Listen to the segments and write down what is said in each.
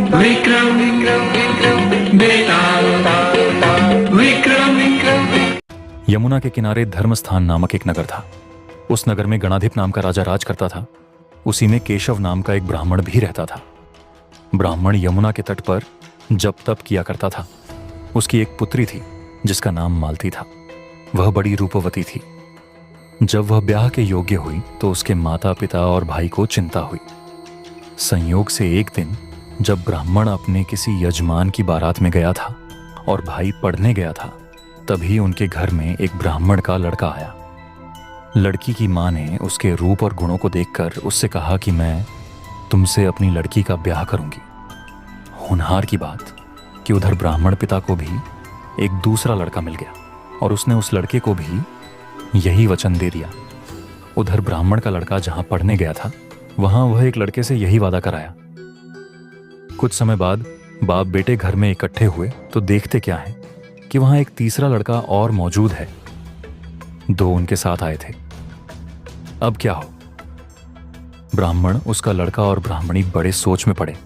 विक्रम विक्रम बेताल विक्रम विक्रम। यमुना के किनारे धर्मस्थान नामक एक नगर था। उस नगर में गणाधिप नाम का राजा राज करता था। उसी में केशव नाम का एक ब्राह्मण भी रहता था। ब्राह्मण यमुना के तट पर जप तप किया करता था। उसकी एक पुत्री थी जिसका नाम मालती था। वह बड़ी रूपवती थी। जब वह ब्याह के योग्य हुई तो उसके माता पिता और भाई को चिंता हुई। संयोग से एक दिन जब ब्राह्मण अपने किसी यजमान की बारात में गया था और भाई पढ़ने गया था, तभी उनके घर में एक ब्राह्मण का लड़का आया। लड़की की मां ने उसके रूप और गुणों को देखकर उससे कहा कि मैं तुमसे अपनी लड़की का ब्याह करूंगी। होनहार की बात कि उधर ब्राह्मण पिता को भी एक दूसरा लड़का मिल गया और उसने उस लड़के को भी यही वचन दे दिया। उधर ब्राह्मण का लड़का जहां पढ़ने गया था वहां वह एक लड़के से यही वादा कराया। कुछ समय बाद बाप बेटे घर में इकट्ठे हुए तो देखते क्या है कि वहां एक तीसरा लड़का और मौजूद है। दो उनके साथ आए थे। अब क्या हो? ब्राह्मण, उसका लड़का और ब्राह्मणी बड़े सोच में पड़े।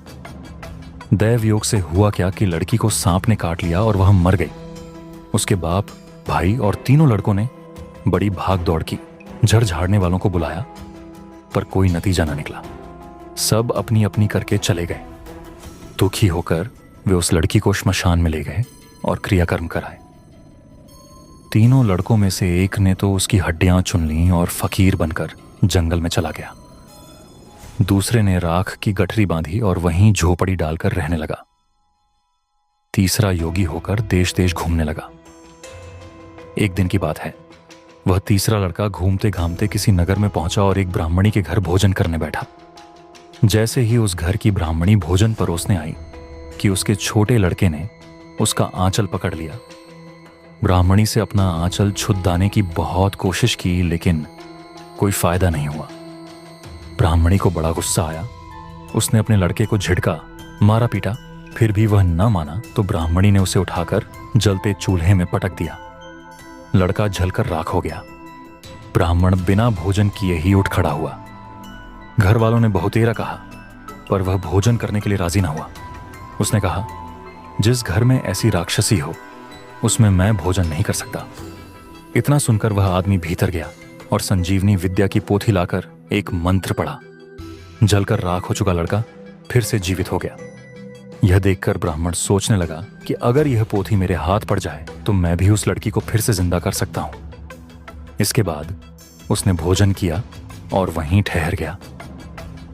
दैव योग से हुआ क्या कि लड़की को सांप ने काट लिया और वह मर गई। उसके बाप, भाई और तीनों लड़कों ने बड़ी भाग दौड़ की। झड़ झाड़ने वालों को बुलाया पर कोई नतीजा न निकला। सब अपनी अपनी करके चले गए। दुखी होकर वे उस लड़की को श्मशान में ले गए और क्रियाकर्म कराए। तीनों लड़कों में से एक ने तो उसकी हड्डियां चुन लीं और फकीर बनकर जंगल में चला गया। दूसरे ने राख की गठरी बांधी और वहीं झोपड़ी डालकर रहने लगा। तीसरा योगी होकर देश देश घूमने लगा। एक दिन की बात है, वह तीसरा लड़का घूमते घामते किसी नगर में पहुंचा और एक ब्राह्मणी के घर भोजन करने बैठा। जैसे ही उस घर की ब्राह्मणी भोजन परोसने आई कि उसके छोटे लड़के ने उसका आंचल पकड़ लिया। ब्राह्मणी से अपना आंचल छुड़ाने की बहुत कोशिश की लेकिन कोई फायदा नहीं हुआ। ब्राह्मणी को बड़ा गुस्सा आया। उसने अपने लड़के को झिड़का, मारा पीटा, फिर भी वह न माना तो ब्राह्मणी ने उसे उठाकर जलते चूल्हे में पटक दिया। लड़का जलकर राख हो गया। ब्राह्मण बिना भोजन किए ही उठ खड़ा हुआ। घर वालों ने बहुतेरा कहा पर वह भोजन करने के लिए राजी ना हुआ। उसने कहा, जिस घर में ऐसी राक्षसी हो उसमें मैं भोजन नहीं कर सकता। इतना सुनकर वह आदमी भीतर गया और संजीवनी विद्या की पोथी लाकर एक मंत्र पढ़ा। जलकर राख हो चुका लड़का फिर से जीवित हो गया। यह देखकर ब्राह्मण सोचने लगा कि अगर यह पोथी मेरे हाथ पड़ जाए तो मैं भी उस लड़की को फिर से जिंदा कर सकता हूं। इसके बाद उसने भोजन किया और वहीं ठहर गया।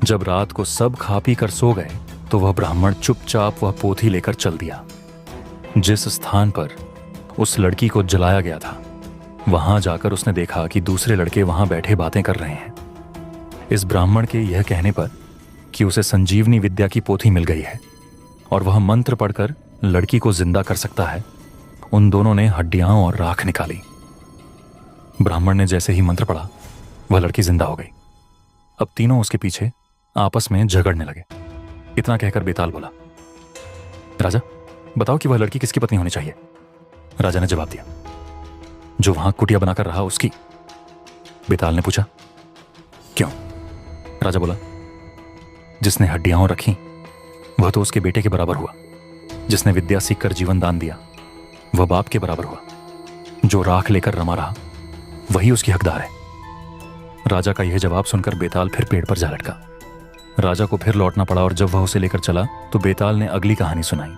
जब रात को सब खा पी कर सो गए तो वह ब्राह्मण चुपचाप वह पोथी लेकर चल दिया। जिस स्थान पर उस लड़की को जलाया गया था वहां जाकर उसने देखा कि दूसरे लड़के वहां बैठे बातें कर रहे हैं। इस ब्राह्मण के यह कहने पर कि उसे संजीवनी विद्या की पोथी मिल गई है और वह मंत्र पढ़कर लड़की को जिंदा कर सकता है, उन दोनों ने हड्डियां और राख निकाली। ब्राह्मण ने जैसे ही मंत्र पढ़ा वह लड़की जिंदा हो गई। अब तीनों उसके पीछे आपस में झगड़ने लगे। इतना कहकर बेताल बोला, राजा बताओ कि वह लड़की किसकी पत्नी होनी चाहिए? राजा ने जवाब दिया, जो वहां कुटिया बनाकर रहा उसकी। बेताल ने पूछा, क्यों? राजा बोला, जिसने हड्डियां रखी वह तो उसके बेटे के बराबर हुआ। जिसने विद्या सीखकर जीवन दान दिया वह बाप के बराबर हुआ। जो राख लेकर रमा रहा वही उसकी हकदार है। राजा का यह जवाब सुनकर बेताल फिर पेड़ पर जा लटका। राजा को फिर लौटना पड़ा और जब वह उसे लेकर चला तो बेताल ने अगली कहानी सुनाई।